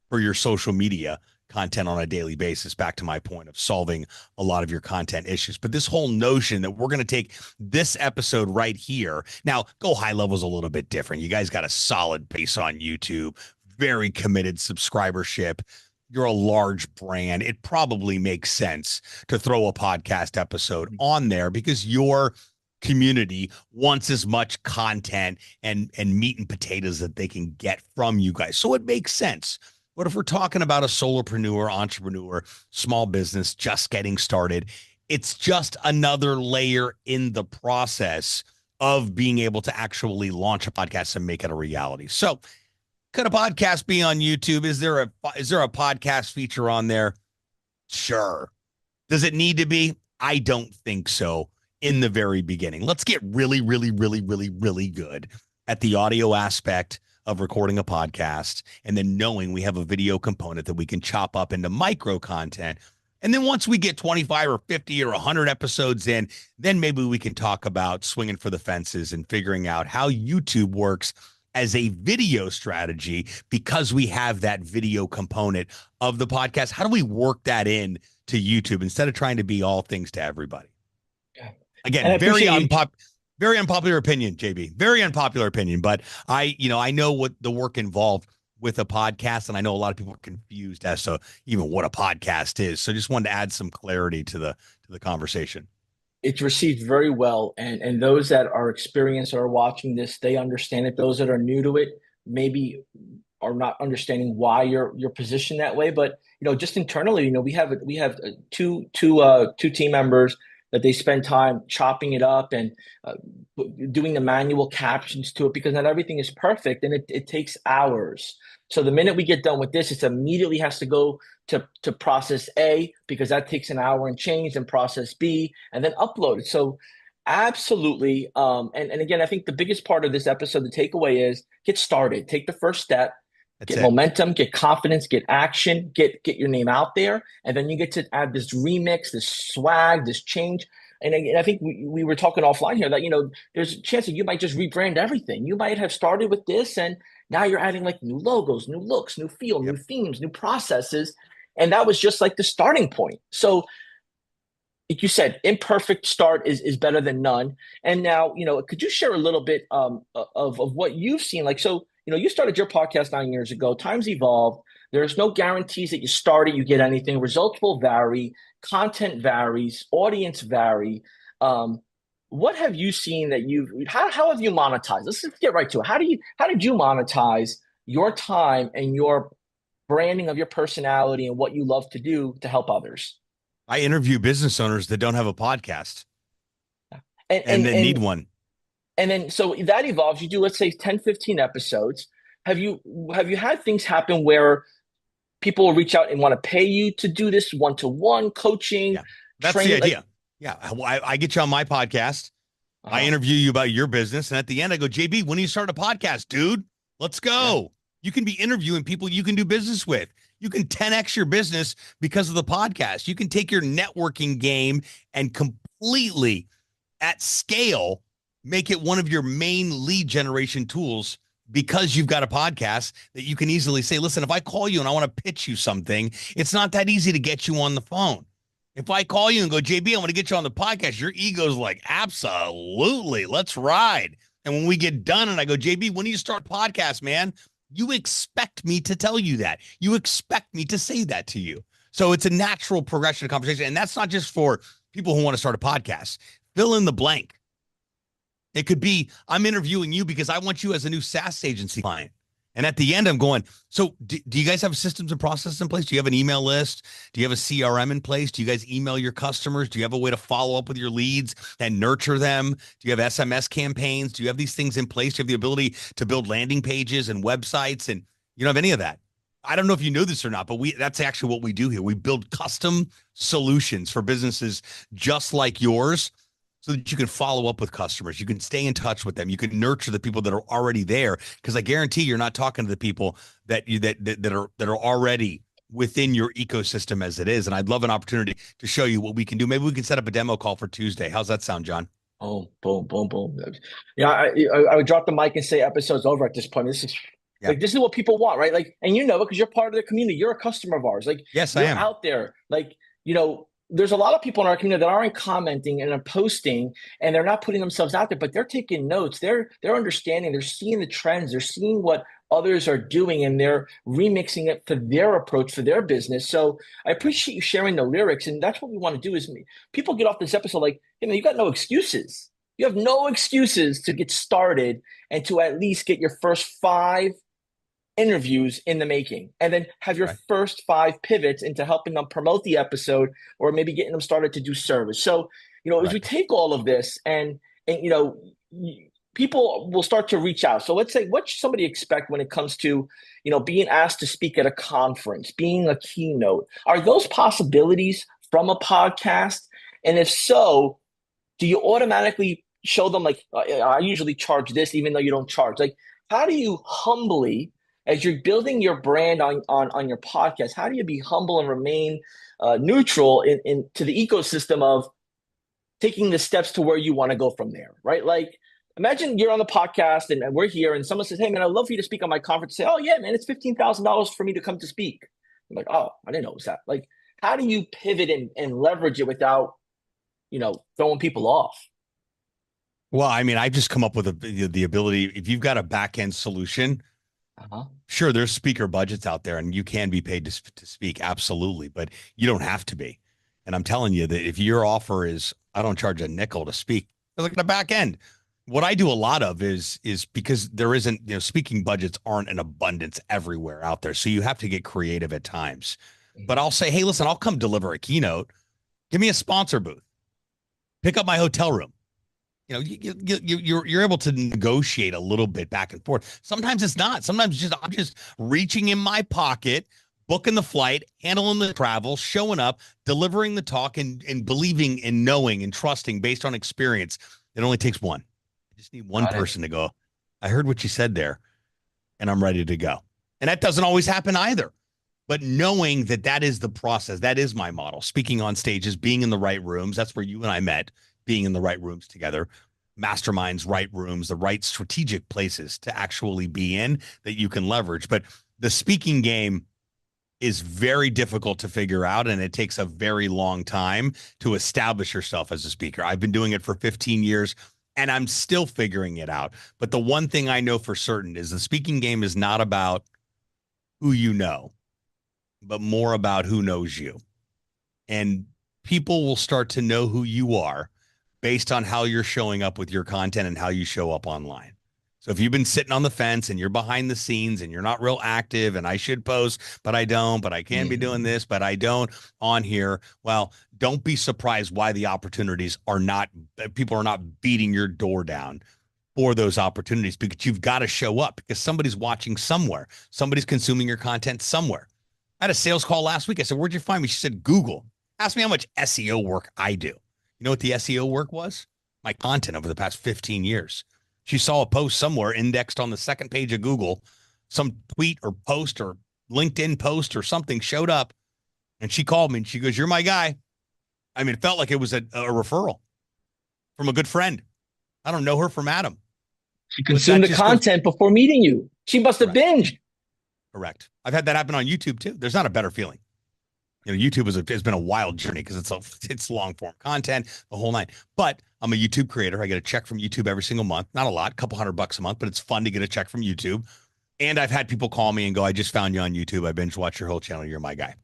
for your social media content on a daily basis. Back to my point of solving a lot of your content issues. But this whole notion that we're going to take this episode right here. Now, Go High Level is a little bit different. You guys got a solid base on YouTube, very committed subscribership. You're a large brand. It probably makes sense to throw a podcast episode on there because your community wants as much content and meat and potatoes that they can get from you guys. So it makes sense. But if we're talking about a solopreneur, entrepreneur, small business just getting started, it's just another layer in the process of being able to actually launch a podcast and make it a reality. So could a podcast be on YouTube? Is there a podcast feature on there? Sure. Does it need to be? I don't think so in the very beginning. Let's get really, really, really, really, really good at the audio aspect of recording a podcast, and then knowing we have a video component that we can chop up into micro content. And then once we get 25 or 50 or 100 episodes in, then maybe we can talk about swinging for the fences and figuring out how YouTube works as a video strategy, because we have that video component of the podcast. How do we work that in to YouTube instead of trying to be all things to everybody? Again, very unpopular opinion, JB. Very unpopular opinion, but I know what the work involved with a podcast, and I know a lot of people are confused as to even what a podcast is. So just wanted to add some clarity to the conversation. It's received very well, and those that are experienced or are watching this, they understand it. Those that are new to it maybe are not understanding why you're positioned that way. But just internally, we have two team members that they spend time chopping it up and doing the manual captions to it, because not everything is perfect and it takes hours. So the minute we get done with this, it immediately has to go to process A, because that takes an hour and change, and process B, and then upload it. So absolutely. And again, I think the biggest part of this episode, the takeaway is get started, take the first step. Get momentum, get confidence, get action, get your name out there. And then you get to add this remix, this swag, this change. And I think we were talking offline here that, there's a chance that you might just rebrand everything. You might have started with this, and now you're adding like new logos, new looks, new feel, new themes, new processes. And that was just like the starting point. So like you said, imperfect start is better than none. And now, could you share a little bit of what you've seen? Like, so, you started your podcast 9 years ago. Times evolved. There's no guarantees that you start it, you get anything. Results will vary. Content varies. Audience vary. Um, what have you seen that how have you monetized? Let's just get right to it. How did you monetize your time and your branding of your personality and what you love to do to help others? I interview business owners that don't have a podcast And and and then need and one. and then so that evolves. You do, let's say, 10, 15 episodes. Have you have you had things happen where people will reach out and want to pay you to do this one-to-one coaching, Yeah, that's the training? Like, idea. Yeah, I get you on my podcast. I uh-huh. interview you about your business, and at the end, I go, JB, when do you start a podcast, dude? Let's Yeah. go. You can be interviewing people you can do business with. You can 10x your business because of the podcast. You can take your networking game and completely at scale make it one of your main lead generation tools because you've got a podcast that you can easily say, listen, if I call you and I want to pitch you something, it's not that easy to get you on the phone. If I call you and go, JB, I want to get you on the podcast, your ego's like, absolutely, let's ride. And when we get done and I go, JB, when do you start podcast, man? You expect me to tell you that. You expect me to say that to you. So it's a natural progression of conversation. And that's not just for people who want to start a podcast. Fill in the blank. It could be, I'm interviewing you because I want you as a new SaaS agency client. And at the end, I'm going, so do you guys have systems and processes in place? Do you have an email list? Do you have a CRM in place? Do you guys email your customers? Do you have a way to follow up with your leads and nurture them? Do you have SMS campaigns? Do you have these things in place? Do you have the ability to build landing pages and websites? And you don't have any of that. I don't know if you know this or not, but that's actually what we do here. We build custom solutions for businesses just like yours so that you can follow up with customers. You can stay in touch with them. You can nurture the people that are already there. Because I guarantee you're not talking to the people that are already within your ecosystem as it is. And I'd love an opportunity to show you what we can do. Maybe we can set up a demo call for Tuesday. How's that sound, John? Oh, boom, boom, boom. Yeah, I would drop the mic and say episode's over at this point. This is Yeah. like, this is what people want, right? Like, and because you're part of the community, you're a customer of ours. Like, Yes, I you're am. out there. Like, there's a lot of people in our community that aren't commenting and are posting, and they're not putting themselves out there, but they're taking notes. They're understanding. They're seeing the trends. They're seeing what others are doing, and they're remixing it for their approach for their business. So I appreciate you sharing the lyrics, and that's what we want to do. Is people get off this episode like, you got no excuses. You have no excuses to get started and to at least get your first 5 interviews in the making, and then have your Right. first 5 pivots into helping them promote the episode or maybe getting them started to do service. So, as we Correct. take all of this and people will start to reach out. So let's say, what should somebody expect when it comes to, being asked to speak at a conference, being a keynote? Are those possibilities from a podcast? And if so, do you automatically show them like, I usually charge this, even though you don't charge? Like, how do you humbly, as you're building your brand on your podcast, how do you be humble and remain neutral in to the ecosystem of taking the steps to where you want to go from there, right? Like, imagine you're on the podcast and we're here, and someone says, "Hey, man, I'd love for you to speak on my conference." Say, "Oh yeah, man, it's $15,000 for me to come to speak." I'm like, "Oh, I didn't know it was that." Like, how do you pivot and leverage it without throwing people off? Well, I mean, I've just come up with the ability. If you've got a back end solution, Uh-huh. sure, there's speaker budgets out there and you can be paid to speak. Absolutely. But you don't have to be. And I'm telling you that if your offer is, I don't charge a nickel to speak, look at the back end. What I do a lot of is because there isn't, speaking budgets aren't in abundance everywhere out there. So you have to get creative at times. But I'll say, hey, listen, I'll come deliver a keynote. Give me a sponsor booth. Pick up my hotel room. You're able to negotiate a little bit back and forth. Sometimes it's not. Sometimes I'm just reaching in my pocket, booking the flight, handling the travel, showing up, delivering the talk, and believing and knowing and trusting based on experience. It only takes one. I just need one Got it. person to go, I heard what you said there, and I'm ready to go. And that doesn't always happen either. But knowing that is the process, that is my model. Speaking on stages, being in the right rooms. That's where you and I met, being in the right rooms together, masterminds, right rooms, the right strategic places to actually be in that you can leverage. But the speaking game is very difficult to figure out, and it takes a very long time to establish yourself as a speaker. I've been doing it for 15 years. and I'm still figuring it out. But the one thing I know for certain is the speaking game is not about who you know, but more about who knows you. And people will start to know who you are based on how you're showing up with your content and how you show up online. So if you've been sitting on the fence and you're behind the scenes and you're not real active and I should post, but I don't, but I can be doing this, but I don't on here. Well, don't be surprised why the opportunities are not, people are not beating your door down for those opportunities, because you've got to show up, because somebody's watching somewhere. Somebody's consuming your content somewhere. I had a sales call last week. I said, "Where'd you find me?" She said, "Google." Asked me how much SEO work I do. You know what the SEO work was? My content over the past 15 years. She saw a post somewhere indexed on the second page of Google, some tweet or post or LinkedIn post or something showed up, and she called me and she goes, "You're my guy." I mean, it felt like it was a referral from a good friend. I don't know her from Adam. She consumed the content before meeting you. She must have binged. Correct. I've had that happen on YouTube too. There's not a better feeling. You know, YouTube has been a wild journey because it's long form content, the whole nine. But I'm a YouTube creator. I get a check from YouTube every single month. Not a lot, a couple $100 a month, but it's fun to get a check from YouTube. And I've had people call me and go, "I just found you on YouTube. I binge watch your whole channel. You're my guy."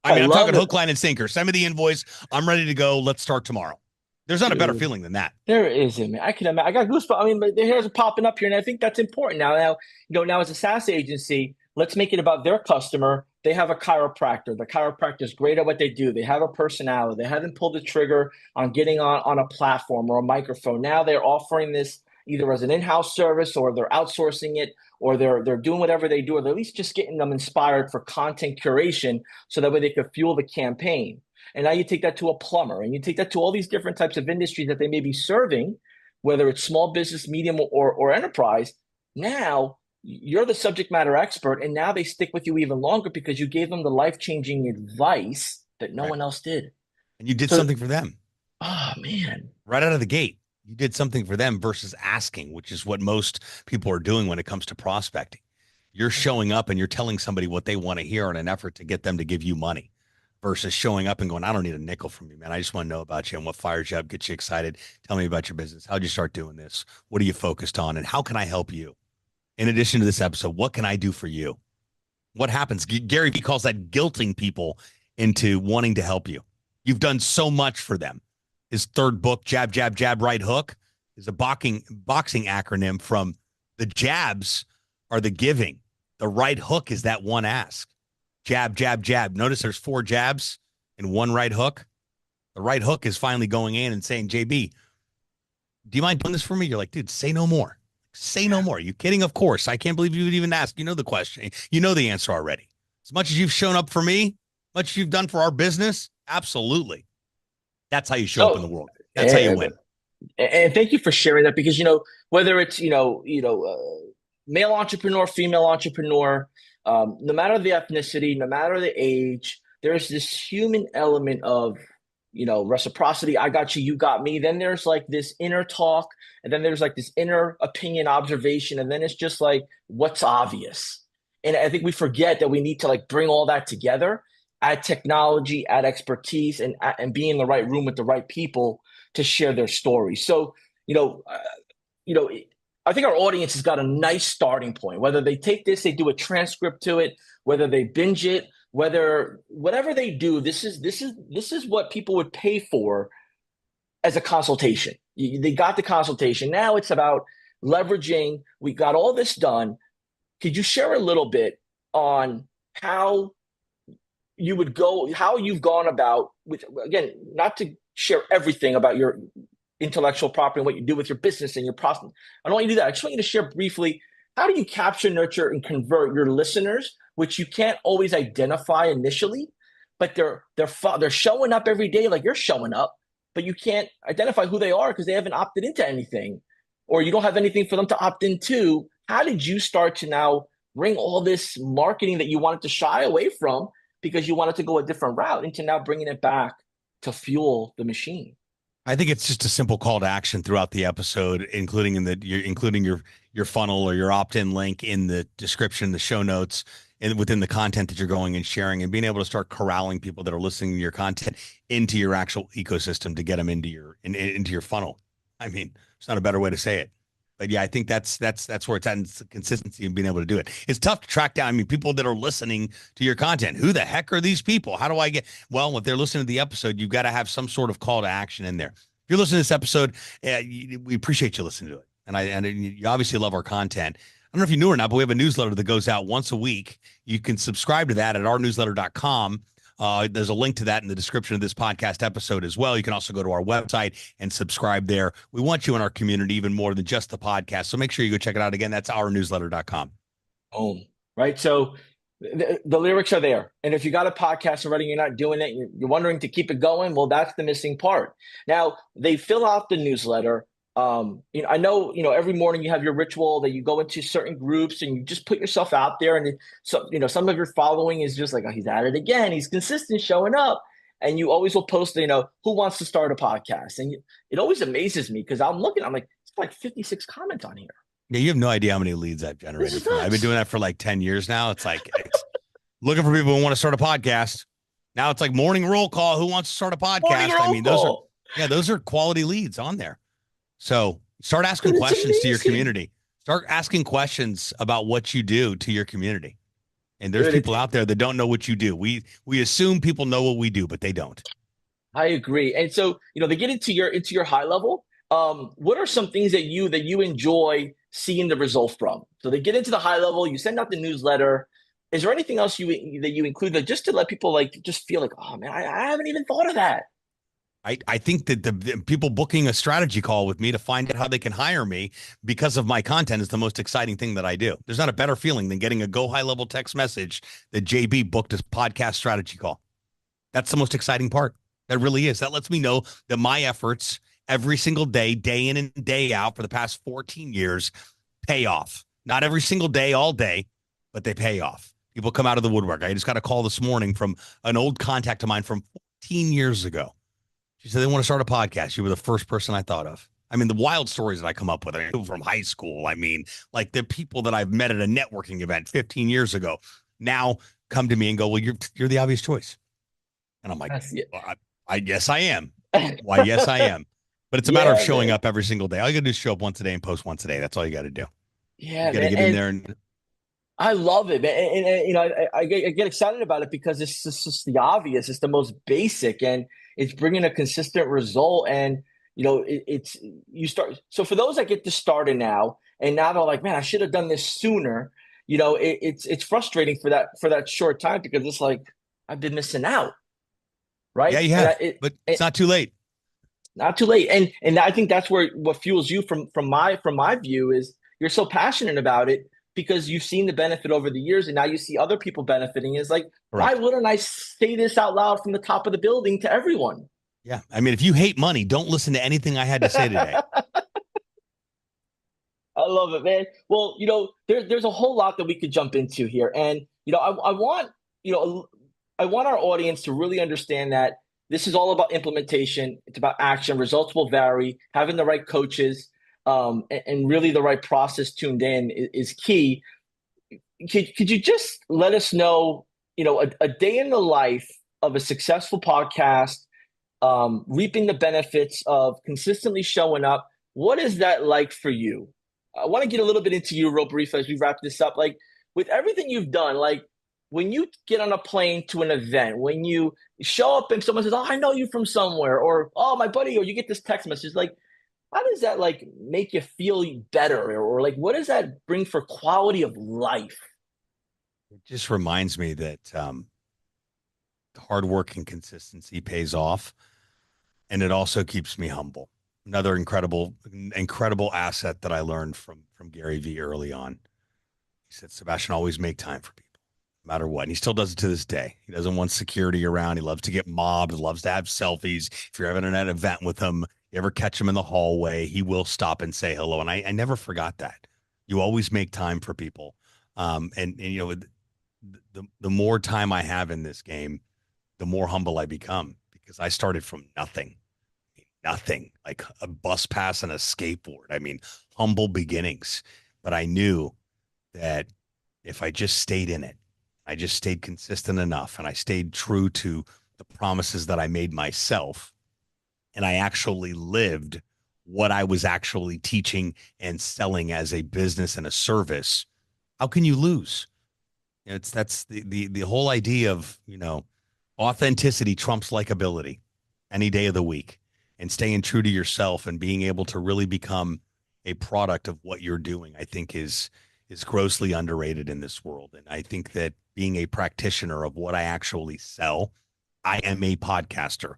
I mean, I'm talking hook, line, and sinker. Send me the invoice. I'm ready to go. Let's start tomorrow. There's not a better feeling than that. There isn't, man. I can imagine. I got goosebumps. I mean, the hairs are popping up here, and I think that's important now. Now, as a SaaS agency, let's make it about their customer. They have a chiropractor. The chiropractor is great at what they do. They have a personality. They haven't pulled the trigger on getting on a platform or a microphone. Now they're offering this either as an in-house service, or they're outsourcing it, or they're doing whatever they do, or they're at least just getting them inspired for content curation so that way they could fuel the campaign. And now you take that to a plumber, and you take that to all these different types of industries that they may be serving, whether it's small business, medium, or enterprise. Now you're the subject matter expert, and now they stick with you even longer because you gave them the life-changing advice that no one else did. And you did something for them. Oh, man. Right out of the gate, you did something for them versus asking, which is what most people are doing when it comes to prospecting. You're showing up and you're telling somebody what they want to hear in an effort to get them to give you money, versus showing up and going, "I don't need a nickel from you, man. I just want to know about you and what fires you up, gets you excited. Tell me about your business. How'd you start doing this? What are you focused on? And how can I help you? In addition to this episode, what can I do for you?" What happens? Gary Vee calls that guilting people into wanting to help you. You've done so much for them. His third book, Jab, Jab, Jab, Right Hook, is a boxing acronym from the jabs are the giving. The right hook is that one ask. Jab, jab, jab. Notice there's 4 jabs and 1 right hook. The right hook is finally going in and saying, "JB, do you mind doing this for me?" You're like, "Dude, say no more. Say no more." Are you kidding? Of course. I can't believe you would even ask. You know the question. You know the answer already. As much as you've shown up for me, much as you've done for our business, absolutely. That's how you show up in the world. That's how you win. And thank you for sharing that, because, whether it's, male entrepreneur, female entrepreneur, no matter the ethnicity, no matter the age, there's this human element of, reciprocity. I got you, you got me. Then there's like this inner talk, and then there's like this inner opinion observation. And then it's just like, what's obvious? And I think we forget that we need to like bring all that together, add technology, add expertise, and be in the right room with the right people to share their story. So, I think our audience has got a nice starting point. Whether they take this, they do a transcript to it, whether they binge it, whatever they do, this is what people would pay for as a consultation. They got the consultation. Now it's about leveraging. We got all this done. Could you share a little bit on how you've gone about with, again, not to share everything about your intellectual property and what you do with your business and your process. I don't want you to do that. I just want you to share briefly, how do you capture, nurture, and convert your listeners, which you can't always identify initially, but they're showing up every day like you're showing up, but you can't identify who they are because they haven't opted into anything, or you don't have anything for them to opt into. How did you start to now bring all this marketing that you wanted to shy away from because you wanted to go a different route into now bringing it back to fuel the machine? I think it's just a simple call to action throughout the episode, including your funnel or your opt-in link in the description, the show notes, and within the content that you're going and sharing, and being able to start corralling people that are listening to your content into your actual ecosystem to get them into your funnel. I mean, It's not a better way to say it. But yeah, I think that's where it's at, in consistency and being able to do it. It's tough to track down. I mean, people that are listening to your content, who the heck are these people? How do I get? Well, if they're listening to the episode, you've got to have some sort of call to action in there. If you're listening to this episode, we appreciate you listening to it, and you obviously love our content. I don't know if you knew or not, but we have a newsletter that goes out once a week. You can subscribe to that at ournewsletter.com. There's a link to that in the description of this podcast episode as well. You can also go to our website and subscribe there. We want you in our community even more than just the podcast. So make sure you go check it out. Again, that's ournewsletter.com. Oh, right. So the lyrics are there. And if you got a podcast already, you're not doing it, you're wondering to keep it going. Well, that's the missing part. Now, they fill out the newsletter. I know, every morning you have your ritual that you go into certain groups and you just put yourself out there. And so, some of your following is just like, oh, he's at it again. He's consistent showing up. And you always will post, who wants to start a podcast? And it always amazes me because I'm like, it's like 56 comments on here. Yeah, you have no idea how many leads I've generated. I've been doing that for like 10 years now. It's like looking for people who want to start a podcast. Now it's like morning roll call. Who wants to start a podcast? I mean, those are quality leads on there. So start asking questions to your community. Start asking questions about what you do to your community. And there's people out there that don't know what you do. We assume people know what we do, but they don't. I agree. And so, they get into your high level. What are some things that you enjoy seeing the result from? So they get into the high level, you send out the newsletter. Is there anything else that you include just to let people just feel like, oh man, I haven't even thought of that. I think that the people booking a strategy call with me to find out how they can hire me because of my content is the most exciting thing that I do. There's not a better feeling than getting a Go High Level text message that JB booked a podcast strategy call. That's the most exciting part. That really is. That lets me know that my efforts every single day, day in and day out for the past 14 years pay off. Not every single day, all day, but they pay off. People come out of the woodwork. I just got a call this morning from an old contact of mine from 14 years ago. She said they want to start a podcast. You were the first person I thought of. I mean, the wild stories that I come up with, I mean, from high school. I mean, like the people that I've met at a networking event 15 years ago now come to me and go, well, you're the obvious choice. And I'm like, well, I guess I am. Why, yes, I am. But it's a matter of showing up every single day. All you got to do is show up once a day and post once a day. That's all you got to do. Yeah, you got to get in there. And I love it, man. And I get excited about it because it's just the obvious. It's the most basic, and it's bringing a consistent result. And it's you start. So for those that get this started now, and now they're like, man, I should have done this sooner. It's frustrating for that short time because it's like I've been missing out, right? Yeah, you have, but it's not too late. Not too late, and I think that's what fuels you from my view is you're so passionate about it. Because you've seen the benefit over the years and now you see other people benefiting. It's like, Why wouldn't I say this out loud from the top of the building to everyone? Yeah. I mean, if you hate money, don't listen to anything I had to say today. I love it, man. Well, there's a whole lot that we could jump into here. And, I want our audience to really understand that this is all about implementation. It's about action. Results will vary. Having the right coaches, and really the right process tuned in is key. Could you just let us know, a day in the life of a successful podcast, reaping the benefits of consistently showing up? What is that like for you? I want to get a little bit into you real brief as we wrap this up. Like with everything you've done, like when you get on a plane to an event, when you show up and someone says, oh, I know you from somewhere, or, oh, my buddy, or you get this text message, like, how does that make you feel better? Or what does that bring for quality of life? It just reminds me that hard work and consistency pays off. And it also keeps me humble. Another incredible asset that I learned from Gary Vee early on. He said, Sebastian, always make time for people, no matter what. And he still does it to this day. He doesn't want security around. He loves to get mobbed. He loves to have selfies. If you're having an event with him, you ever catch him in the hallway, he will stop and say hello. And I never forgot that. You always make time for people. And the more time I have in this game, the more humble I become because I started from nothing, like a bus pass and a skateboard. I mean, humble beginnings, but I knew that if I just stayed in it, I just stayed consistent enough and I stayed true to the promises that I made myself, and I actually lived what I was actually teaching and selling as a business and a service, how can you lose? That's the whole idea of, authenticity trumps likability any day of the week, and staying true to yourself and being able to really become a product of what you're doing, I think is grossly underrated in this world. And I think that being a practitioner of what I actually sell, I am a podcaster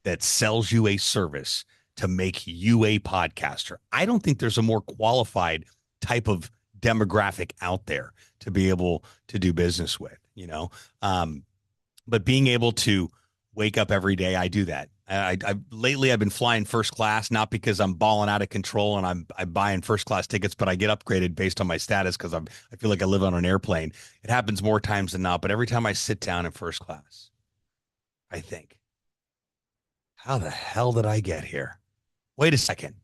that sells you a service to make you a podcaster. I don't think there's a more qualified type of demographic out there to be able to do business with, but being able to wake up every day, I do that. Lately I've been flying first class, not because I'm balling out of control and I'm buying first class tickets, but I get upgraded based on my status because I feel like I live on an airplane. It happens more times than not, but every time I sit down in first class, I think, how the hell did I get here? Wait a second.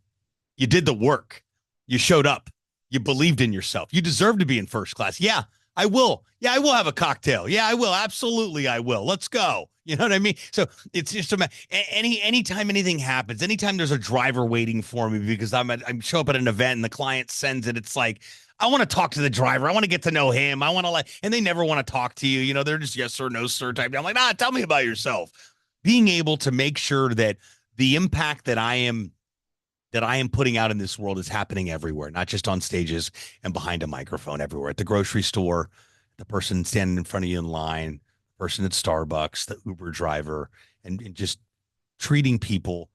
You did the work. You showed up. You believed in yourself. You deserve to be in first class. Yeah, I will. Yeah, I will have a cocktail. Yeah, I will. Absolutely, I will. Let's go. You know what I mean? So it's just anytime anything happens, anytime there's a driver waiting for me because I'm show up at an event and the client sends it, it's like, I want to talk to the driver. I want to get to know him. I want to and they never want to talk to you. They're just yes sir, no sir type. I'm like, tell me about yourself. Being able to make sure that the impact that I am putting out in this world is happening everywhere, not just on stages and behind a microphone, everywhere. At the grocery store, the person standing in front of you in line, the person at Starbucks, the Uber driver, and just treating people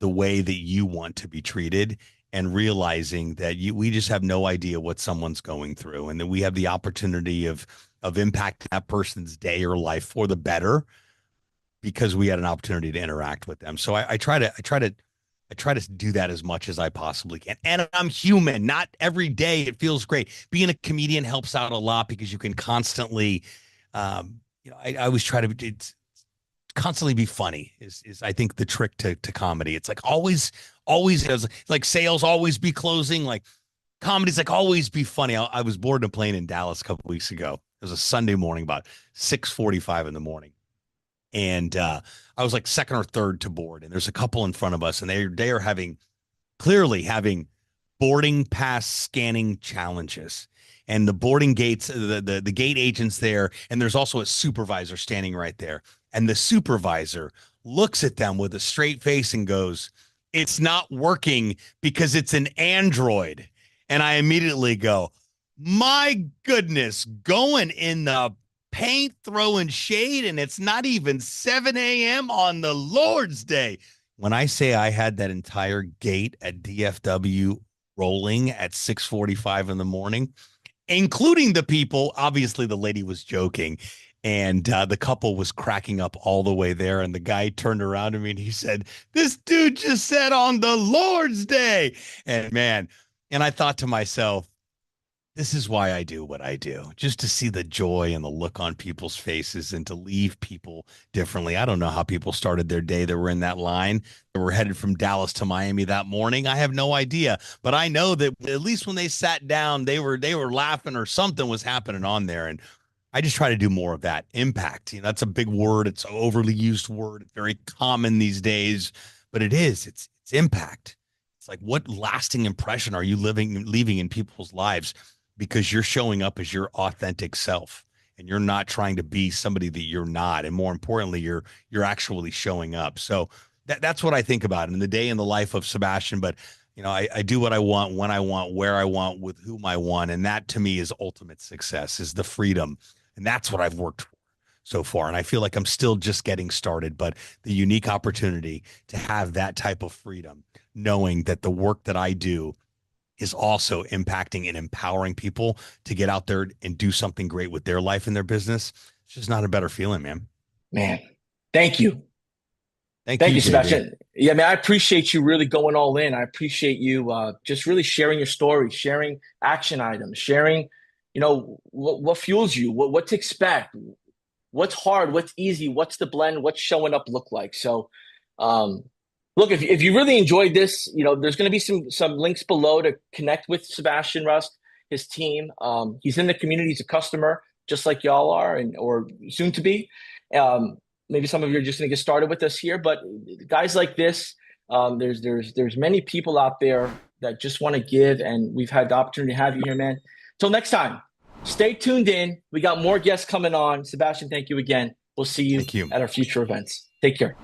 the way that you want to be treated, and realizing that we just have no idea what someone's going through, and that we have the opportunity of impacting that person's day or life for the better because we had an opportunity to interact with them. So I try to do that as much as I possibly can. And I'm human. Not every day it feels great. Being a comedian helps out a lot because you can constantly, I always try to constantly be funny is I think the trick to comedy. It's like always has like sales, always be closing. Like comedy's like always be funny. I was boarding a plane in Dallas a couple weeks ago. It was a Sunday morning, about 6:45 in the morning. And I was like second or third to board, and there's a couple in front of us, and they are clearly having boarding pass scanning challenges. And the boarding gates, the gate agents there, and there's also a supervisor standing right there. And the supervisor looks at them with a straight face and goes, "It's not working because it's an Android." And I immediately go, "My goodness, going in the paint, throwing shade, and it's not even 7 a.m. on the Lord's Day." When I say I had that entire gate at DFW rolling at 6:45 in the morning, including the people, obviously the lady was joking, and the couple was cracking up all the way there, and the guy turned around to me and he said, "This dude just said on the Lord's Day." And man, and I thought to myself, this is why I do what I do, just to see the joy and the look on people's faces and to leave people differently. I don't know how people started their day that were in that line, that were headed from Dallas to Miami that morning. I have no idea, but I know that at least when they sat down, they were laughing or something was happening on there. And I just try to do more of that. Impact. That's a big word. It's an overly used word. It's very common these days, but it's impact. It's like, what lasting impression are you leaving in people's lives? Because you're showing up as your authentic self, and you're not trying to be somebody that you're not. And more importantly, you're actually showing up. So that's what I think about in the day in the life of Sebastian. But I do what I want, when I want, where I want, with whom I want. And that to me is ultimate success, is the freedom. And that's what I've worked for so far. And I feel like I'm still just getting started, but the unique opportunity to have that type of freedom, knowing that the work that I do is also impacting and empowering people to get out there and do something great with their life and their business. It's just not a better feeling, man. Man, thank you. Thank Thank you, you, JB. Sebastian. Yeah, man, I appreciate you really going all in. I appreciate you just really sharing your story, sharing action items, sharing, what fuels you, what to expect, what's hard, what's easy, what's the blend, what's showing up look like. So, look, if you really enjoyed this, there's going to be some links below to connect with Sebastian Rusk, his team. He's in the community, he's a customer, just like y'all are, or soon to be. Maybe some of you are just going to get started with us here, but guys like this, There's many people out there that just want to give, and we've had the opportunity to have you here, man. Till next time, stay tuned in. We got more guests coming on. Sebastian, thank you again. We'll see you Thank you. at our future events. Take care.